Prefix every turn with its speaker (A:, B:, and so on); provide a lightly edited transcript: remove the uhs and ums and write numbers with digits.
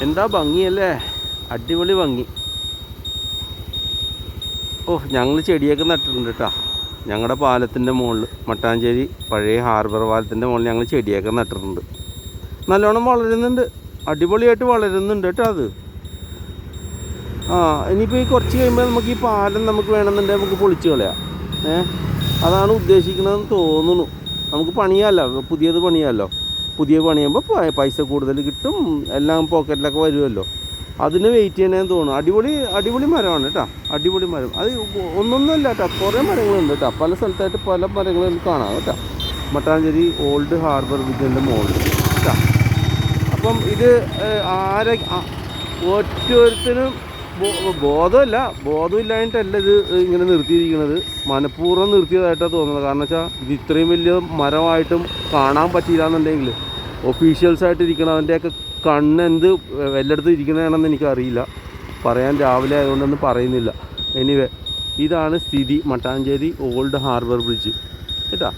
A: എന്താ ഭംഗിയല്ലേ, അടിപൊളി ഭംഗി. ഓ, ഞങ്ങൾ ചെടിയൊക്കെ നട്ടിട്ടുണ്ട് കേട്ടോ. ഞങ്ങളുടെ പാലത്തിൻ്റെ മുകളിൽ, മട്ടാഞ്ചേരി പഴയ ഹാർബർ പാലത്തിൻ്റെ മുകളിൽ ഞങ്ങൾ ചെടിയൊക്കെ നട്ടിട്ടുണ്ട്. നല്ലോണം വളരുന്നുണ്ട്, അടിപൊളിയായിട്ട് വളരുന്നുണ്ട് കേട്ടോ അത്. ഇനിയിപ്പോൾ ഈ കുറച്ച് കഴിയുമ്പോൾ നമുക്ക് ഈ പാലം നമുക്ക് വേണമെന്നുണ്ടെങ്കിൽ നമുക്ക് പൊളിച്ച് കളയാം. അതാണ് ഉദ്ദേശിക്കുന്നതെന്ന് തോന്നുന്നു. നമുക്ക് പണിയാമല്ലോ, പുതിയത് പണിയാമല്ലോ. പുതിയ പണിയുമ്പോൾ പൈസ കൂടുതൽ കിട്ടും, എല്ലാം പോക്കറ്റിലൊക്കെ വരുമല്ലോ. അതിന് വെയിറ്റ് ചെയ്യണമെന്ന് തോന്നുന്നു. അടിപൊളി മരമാണ് കേട്ടോ, അടിപൊളി മരം. അത് ഒന്നൊന്നുമല്ല കേട്ടോ, കുറേ മരങ്ങളുണ്ട് കേട്ടോ. പല സ്ഥലത്തായിട്ട് പല മരങ്ങളും കാണാം കേട്ടോ. മട്ടാഞ്ചേരി ഓൾഡ് ഹാർബർ ബ്രിഡ്ജിൻ്റെ മുകളിൽ കേട്ടോ. അപ്പം ഇത് ഓരോരുത്തരും ബോധമില്ലായിട്ടല്ല ഇത് ഇങ്ങനെ നിർത്തിയിരിക്കുന്നത്. മനഃപൂർവ്വം നിർത്തിയതായിട്ടാണ് തോന്നുന്നത്. കാരണം വെച്ചാൽ ഇത് ഇത്രയും വലിയ മരമായിട്ടും കാണാൻ പറ്റിയില്ല എന്നുണ്ടെങ്കിൽ ഒഫീഷ്യൽസായിട്ട് ഇരിക്കണവൻ്റെയൊക്കെ കണ്ണെന്ത് എല്ലായിടത്തും ഇരിക്കണമെന്ന് എനിക്കറിയില്ല. പറയാൻ രാവിലെ ആയതുകൊണ്ടൊന്നും പറയുന്നില്ല. എനിവേ, ഇതാണ് സ്ഥിതി മട്ടാഞ്ചേരി ഓൾഡ് ഹാർബർ ബ്രിഡ്ജ് കേട്ടോ.